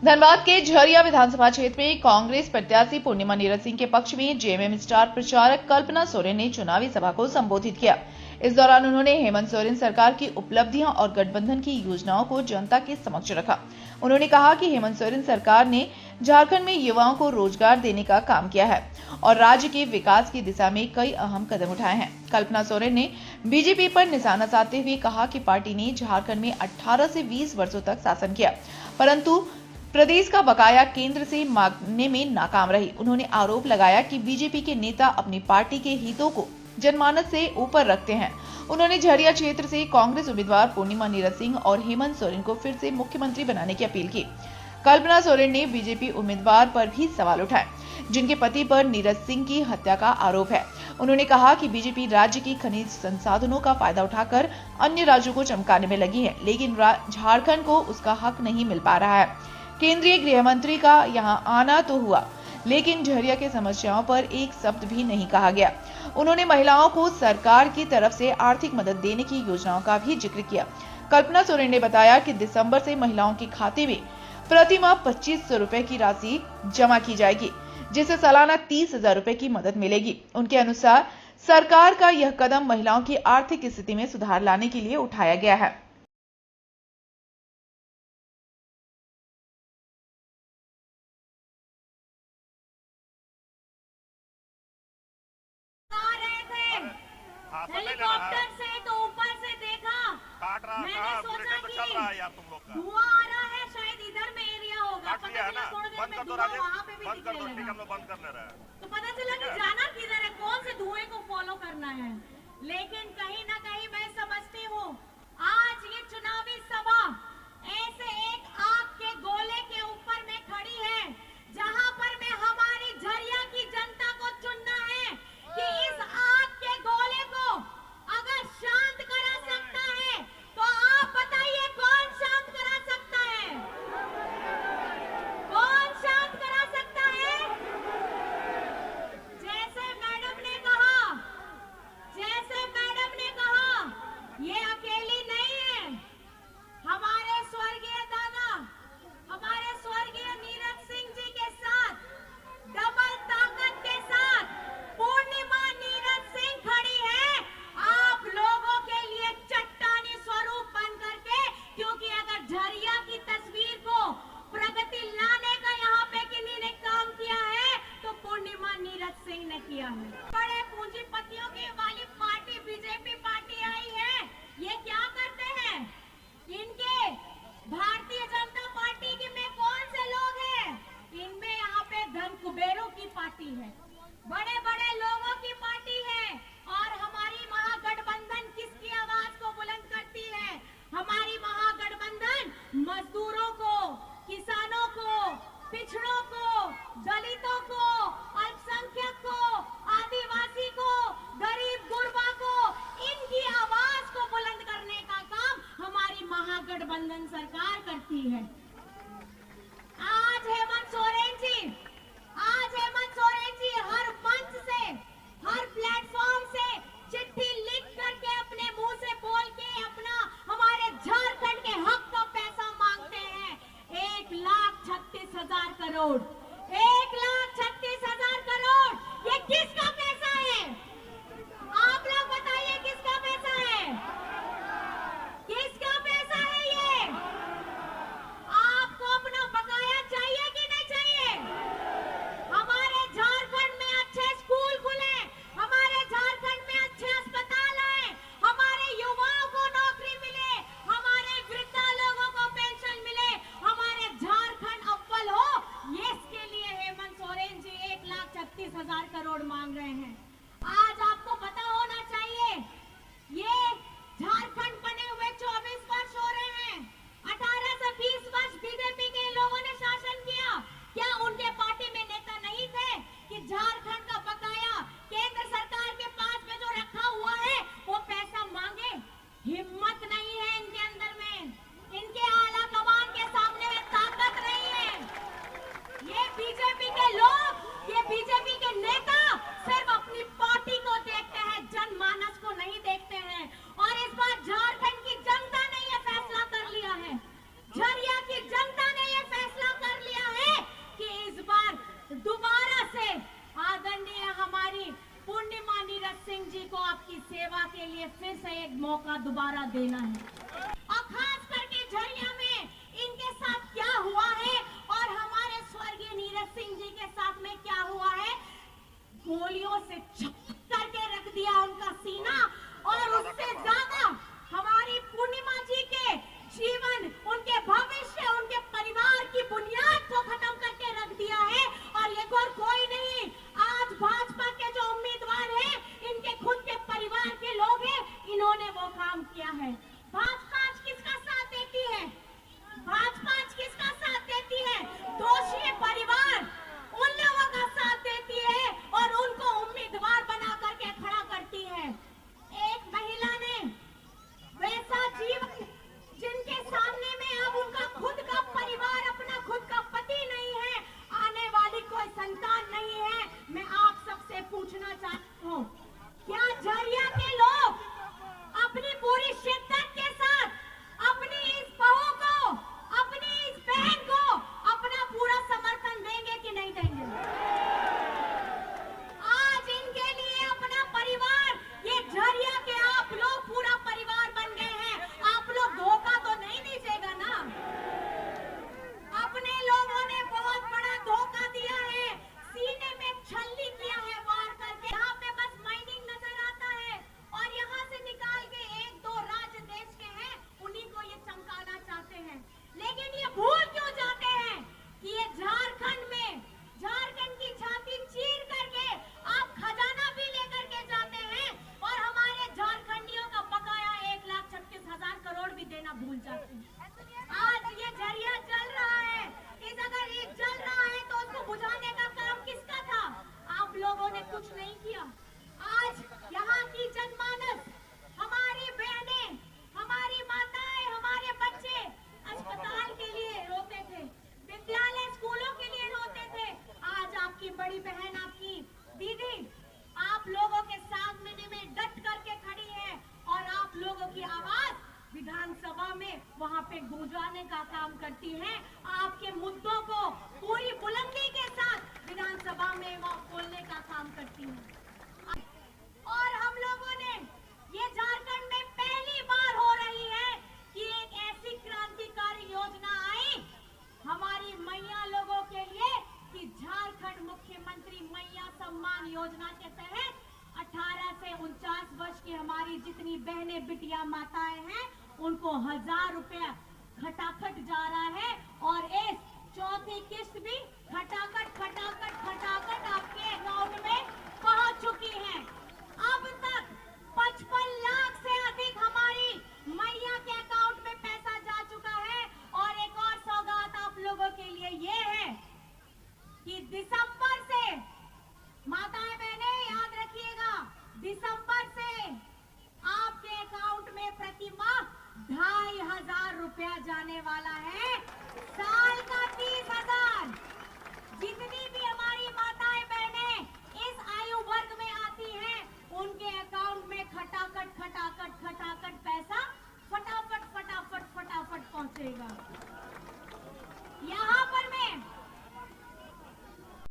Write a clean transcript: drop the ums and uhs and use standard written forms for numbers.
धनबाद के झरिया विधानसभा क्षेत्र में कांग्रेस प्रत्याशी पूर्णिमा नीरज सिंह के पक्ष में जेएमएम स्टार प्रचारक कल्पना सोरेन ने चुनावी सभा को संबोधित किया। इस दौरान उन्होंने हेमंत सोरेन सरकार की उपलब्धियां और गठबंधन की योजनाओं को जनता के समक्ष रखा। उन्होंने कहा कि हेमंत सोरेन सरकार ने झारखंड में युवाओं को रोजगार देने का काम किया है और राज्य के विकास की दिशा में कई अहम कदम उठाए हैं। कल्पना सोरेन ने बीजेपी पर निशाना साधते हुए कहा कि पार्टी ने झारखंड में 18 से 20 वर्षों तक शासन किया, परंतु प्रदेश का बकाया केंद्र से मांगने में नाकाम रही। उन्होंने आरोप लगाया कि बीजेपी के नेता अपनी पार्टी के हितों को जनमानस से ऊपर रखते हैं। उन्होंने झरिया क्षेत्र से कांग्रेस उम्मीदवार पूर्णिमा नीरज सिंह और हेमंत सोरेन को फिर से मुख्यमंत्री बनाने की अपील की। कल्पना सोरेन ने बीजेपी उम्मीदवार पर भी सवाल उठाए, जिनके पति पर नीरज सिंह की हत्या का आरोप है। उन्होंने कहा कि बीजेपी राज्य की खनिज संसाधनों का फायदा उठाकर अन्य राज्यों को चमकाने में लगी है, लेकिन झारखंड को उसका हक नहीं मिल पा रहा है। केंद्रीय गृह मंत्री का यहां आना तो हुआ, लेकिन झरिया के समस्याओं पर एक शब्द भी नहीं कहा गया। उन्होंने महिलाओं को सरकार की तरफ से आर्थिक मदद देने की योजनाओं का भी जिक्र किया। कल्पना सोरेन ने बताया कि दिसंबर से महिलाओं के खाते में प्रतिमाह 2500 रुपए की राशि जमा की जाएगी, जिससे सालाना 30,000 रुपए की मदद मिलेगी। उनके अनुसार सरकार का यह कदम महिलाओं की आर्थिक स्थिति में सुधार लाने के लिए उठाया गया है। हेलीकॉप्टर से तो ऊपर से देखा, मैंने सोचा कि धुआं आ रहा है, शायद इधर में एरिया होगा। पता चला थोड़ी देर में धुआं वहाँ पे भी दिखने लगा। तो पता चला कि जाना किधर है, कौन से धुएं को फॉलो करना है। लेकिन कहीं ना कहीं मैं समझती हूँ आज ये चुनावी सभा ऐसे एक आग के गोले के ऊपर में खड़ी है, जहाँ पर मैं हमारी झरिया की जनता को चुनना है कि इस आग के गोले को अगर शांत करा सकता है तो आप बताइए कौन शांत करा सकता है? कौन शांत करा सकता है? जैसे मैडम ने कहा, ये अकेली नहीं है। हमारे स्वर्गीय दादा, हमारे स्वर्गीय नीरज सिंह जी के साथ डबल ताकत के साथ पूर्णिमा नीरज सिंह खड़ी है, आप लोगों के लिए चट्टानी स्वरूप बन करके। क्योंकि अगर झरिया की तस्वीर को प्रगति लाने का यहाँ पे किन्हीं ने काम किया है तो पूर्णिमा नीरज सिंह ने किया है। बड़े पूंजीपतियों की वाली पार्टी बीजेपी पार्टी आई है, ये क्या करते हैं? इनके भारतीय जनता पार्टी के में कौन से लोग हैं? इनमें यहाँ पे धन कुबेरों की पार्टी है, बड़े बड़े लोगों की पार्टी है। और हमारी महागठबंधन किसकी आवाज को बुलंद करती है? हमारी महागठबंधन मजदूरों को, किसानों को, पिछड़ों को, दलितों को, अल्पसंख्यक को, आदिवासी को, गरीब गुरबा को, इनकी आवाज को बुलंद करने का काम हमारी महागठबंधन सरकार करती है। आज हेमंत सोरेन जी हर मंच से, हर प्लेटफॉर्म से चिट्ठी लिख करके अपने मुंह से बोल के अपना हमारे झारखंड के हक का पैसा मांगते हैं। 1,36,000 करोड़, 1,36,000 करोड़, ये किसका पैसा है? आप लोग बताइए किसका पैसा है? किसका पैसा है ये? आपको अपना बकाया चाहिए कि नहीं चाहिए? हमारे झारखंड में अच्छे स्कूल खुले, हमारे झारखंड में अच्छे अस्पताल आए, हमारे युवाओं को नौकरी मिले, हमारे वृद्धा लोगों को पेंशन मिले, हमारे झारखंड अव्वल हो, ये इसके दोबारा देना है। और खास करके झरिया में इनके साथ क्या हुआ है और हमारे स्वर्गीय नीरज सिंह जी के साथ में क्या हुआ है, गोलियों से छप करके रख दिया उनका सीना, और उससे ज्यादा हमारी पूर्णिमा जी के जीवन, उनके भविष्य, उनके परिवार की बुनियाद को खत्म करके रख दिया है। और ये कोई नहीं, आज भाजपा के जो उम्मीदवार हैं, इनके खुद के परिवार के लोग हैं, इन्होंने वो काम किया है। भाजपा आज किसका साथ देती है? भाजपा आज किसका साथ देती है? दोषी परिवार उन लोगों का साथ देती है और उनको उम्मीदवार बना करके खड़ा करती है। एक महिला ने वैसा जीवन जिनके सामने में अब उनका खुद का परिवार, अपना खुद का पति नहीं है, आने वाली कोई संतान नहीं है। मैं आप सबसे पूछना चाहती हूँ, क्या झरिया के लोग अपनी पूरी शिद्दत के साथ अपनी इस बहू को, अपनी इस बहन को अपना पूरा समर्थन देंगे कि नहीं देंगे? आज इनके लिए अपना परिवार, ये झरिया के आप लोग पूरा परिवार बन गए हैं। आप लोग धोखा तो नहीं दीजिएगा ना? अपने लोगों ने बहुत बड़ा धोखा दिया है, सीने में छल्ली किया है वार करके। यहाँ पे बस माइनिंग नजर आता है और यहाँ से निकाल के एक दो राज्य देश के हैं, उन्हीं को ये चमकाना चाहते हैं। लेकिन ये भूल क्यों जाते हैं कि ये झारखंड में, झारखंड की छाती चीर करके आप खजाना भी लेकर के जाते हैं और हमारे झारखंडियों का बकाया 1,36,000 करोड़ भी देना भूल जाते हैं। आज ये झरिया जल रहा है, अगर ये जल रहा है तो उसको बुझाने का काम किसका था? आप लोगों ने कुछ नहीं किया। आज यहाँ की जनमानस, हमारी बहनें, हमारी माताएं, हमारे बच्चे अस्पताल के लिए रोते थे, विद्यालय स्कूलों के लिए रोते थे। आज आपकी बड़ी बहन, आपकी दीदी आप लोगों के सामने में डट करके खड़ी है और आप लोगों की आवाज विधानसभा में वहां पे गूंजाने का काम करती है। आपके मुद्दों को पूरी बुलंदी के साथ विधानसभा में वो बोलने का काम करती है। और हम लोगों ने ये झारखंड में पहली बार हो रही है कि एक ऐसी क्रांतिकारी योजना आई हमारी मैया लोगों के लिए कि झारखंड मुख्यमंत्री मैया सम्मान योजना के तहत 18 से 49 वर्ष की हमारी जितनी बहनें, बिटिया, माताएं हैं, उनको 1,000 रुपया